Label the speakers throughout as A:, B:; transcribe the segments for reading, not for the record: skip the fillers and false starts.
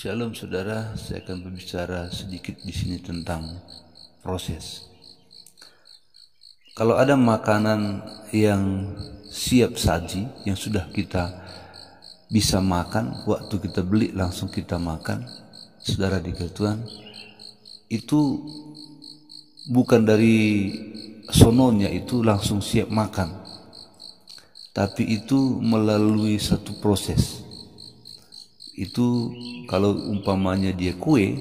A: Shalom saudara, saya akan berbicara sedikit di sini tentang proses. Kalau ada makanan yang siap saji, yang sudah kita bisa makan, waktu kita beli langsung kita makan, saudara dikasih Tuhan, itu bukan dari sononya itu langsung siap makan, tapi itu melalui satu proses. Itu kalau umpamanya dia kue,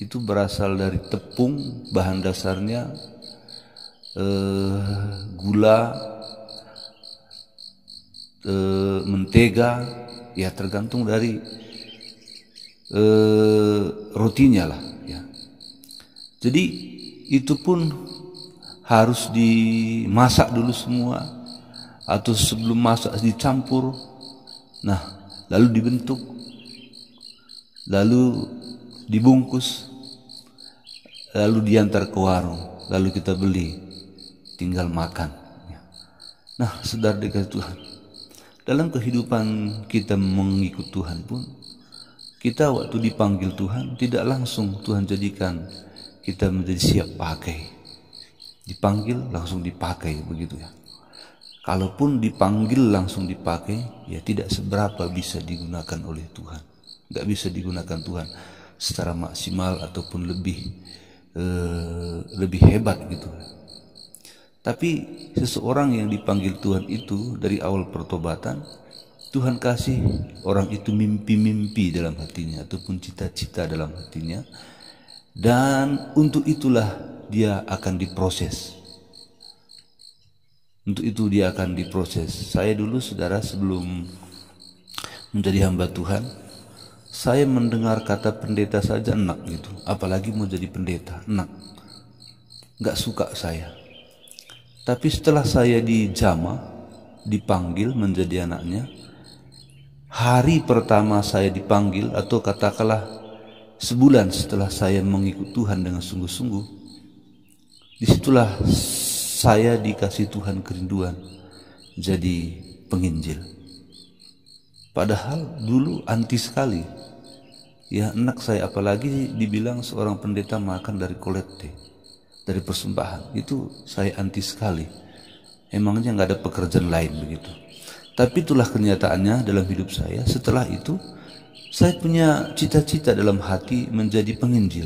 A: itu berasal dari tepung, bahan dasarnya gula, mentega, ya tergantung dari rotinya lah ya. Jadi itu pun harus dimasak dulu semua, atau sebelum masak dicampur, nah lalu dibentuk, lalu dibungkus, lalu diantar ke warung, lalu kita beli, tinggal makan. Nah, saudara dikasih Tuhan, dalam kehidupan kita mengikut Tuhan pun, kita waktu dipanggil Tuhan tidak langsung Tuhan jadikan kita menjadi siap pakai. Dipanggil langsung dipakai, begitu ya. Kalaupun dipanggil langsung dipakai, ya tidak seberapa bisa digunakan oleh Tuhan. Nggak bisa digunakan Tuhan secara maksimal ataupun lebih hebat gitu. Tapi seseorang yang dipanggil Tuhan itu dari awal pertobatan, Tuhan kasih orang itu mimpi-mimpi dalam hatinya ataupun cita-cita dalam hatinya, dan untuk itulah dia akan diproses. Untuk itu dia akan diproses. Saya dulu saudara sebelum menjadi hamba Tuhan, saya mendengar kata pendeta saja enak gitu, apalagi mau jadi pendeta, enak. Gak suka saya. Tapi setelah saya dijamah, dipanggil menjadi anaknya, hari pertama saya dipanggil, atau katakanlah sebulan setelah saya mengikut Tuhan dengan sungguh-sungguh, disitulah saya dikasih Tuhan kerinduan jadi penginjil. Padahal dulu anti sekali. Ya enak saya, apalagi dibilang seorang pendeta makan dari kolekte, dari persembahan. Itu saya anti sekali. Emangnya nggak ada pekerjaan lain begitu. Tapi itulah kenyataannya dalam hidup saya. Setelah itu saya punya cita-cita dalam hati menjadi penginjil.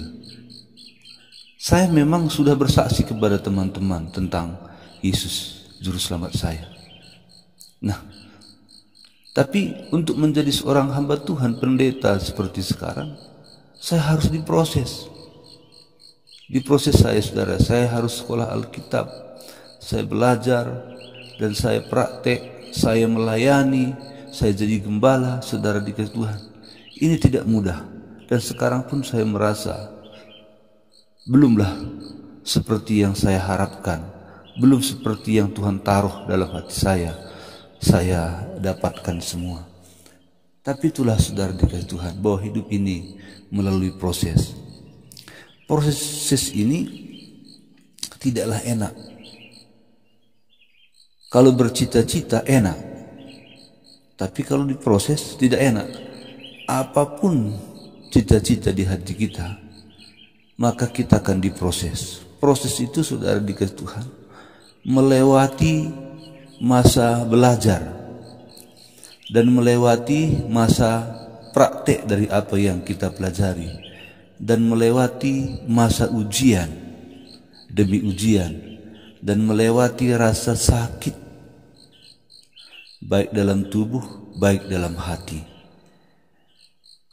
A: Saya memang sudah bersaksi kepada teman-teman tentang Yesus Juru Selamat saya. Nah, tapi untuk menjadi seorang hamba Tuhan, pendeta seperti sekarang, saya harus diproses. Diproses saya saudara, saya harus sekolah Alkitab, saya belajar, dan saya praktek, saya melayani, saya jadi gembala, saudara dikasih Tuhan. Ini tidak mudah, dan sekarang pun saya merasa belumlah seperti yang saya harapkan, belum seperti yang Tuhan taruh dalam hati saya dapatkan semua. Tapi itulah saudara dikasih Tuhan, bahwa hidup ini melalui proses. Proses ini tidaklah enak. Kalau bercita-cita enak, tapi kalau diproses tidak enak. Apapun cita-cita di hati kita, maka kita akan diproses. Proses itu saudara dikasih Tuhan, melewati masa belajar dan melewati masa praktek dari apa yang kita pelajari, dan melewati masa ujian demi ujian, dan melewati rasa sakit baik dalam tubuh baik dalam hati,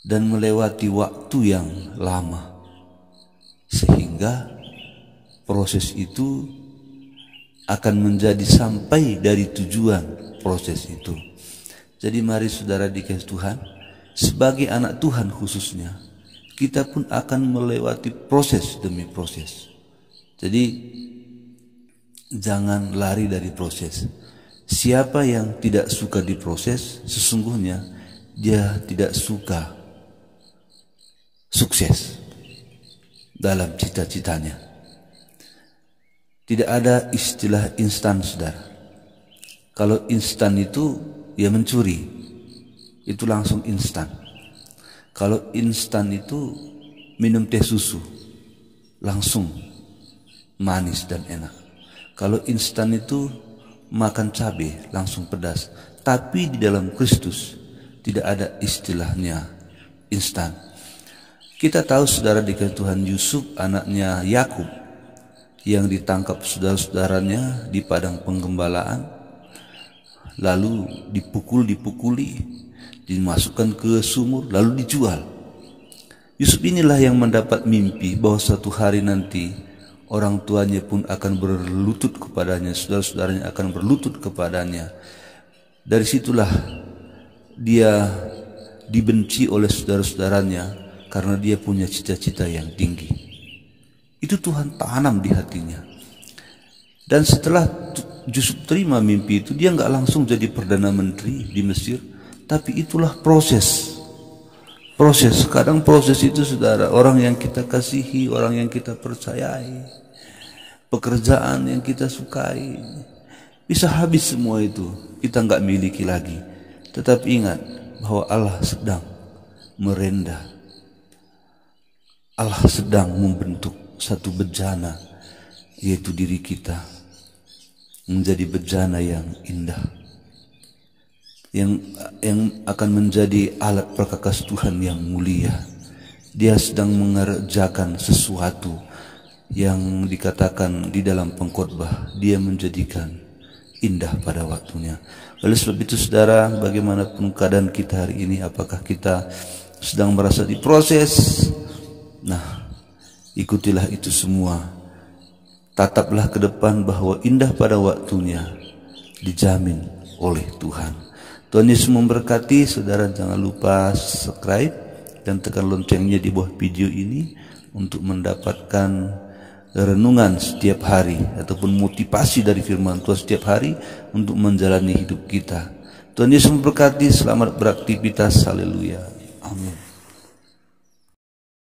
A: dan melewati waktu yang lama, sehingga proses itu akan menjadi sampai dari tujuan proses itu. Jadi mari saudara dikasih Tuhan, sebagai anak Tuhan khususnya, kita pun akan melewati proses demi proses. Jadi jangan lari dari proses. Siapa yang tidak suka diproses, sesungguhnya dia tidak suka sukses dalam cita-citanya. Tidak ada istilah instan saudara. Kalau instan itu ya mencuri, itu langsung instan. Kalau instan itu minum teh susu, langsung manis dan enak. Kalau instan itu makan cabai, langsung pedas. Tapi di dalam Kristus tidak ada istilahnya instan. Kita tahu saudara dikasih Tuhan Yusuf, anaknya Yakub, yang ditangkap saudara-saudaranya di padang penggembalaan, lalu dipukuli, dimasukkan ke sumur, lalu dijual. Yusuf inilah yang mendapat mimpi bahwa suatu hari nanti orang tuanya pun akan berlutut kepadanya, saudara-saudaranya akan berlutut kepadanya. Dari situlah dia dibenci oleh saudara-saudaranya karena dia punya cita-cita yang tinggi. Itu Tuhan tanam di hatinya. Dan setelah Yusuf terima mimpi itu, dia nggak langsung jadi perdana menteri di Mesir, tapi itulah proses. Kadang proses itu saudara, orang yang kita kasihi, orang yang kita percayai, pekerjaan yang kita sukai, bisa habis semua itu, kita nggak miliki lagi. Tetapi ingat bahwa Allah sedang merendah, Allah sedang membentuk satu bejana, yaitu diri kita menjadi bejana yang indah, yang akan menjadi alat perkakas Tuhan yang mulia. Dia sedang mengerjakan sesuatu yang dikatakan di dalam pengkhotbah, dia menjadikan indah pada waktunya. Oleh sebab itu saudara, bagaimanapun keadaan kita hari ini, apakah kita sedang merasa diproses? Nah, ikutilah itu semua. Tataplah ke depan bahwa indah pada waktunya dijamin oleh Tuhan. Tuhan Yesus memberkati saudara. Jangan lupa subscribe dan tekan loncengnya di bawah video ini untuk mendapatkan renungan setiap hari ataupun motivasi dari firman Tuhan setiap hari untuk menjalani hidup kita. Tuhan Yesus memberkati. Selamat beraktivitas. Haleluya.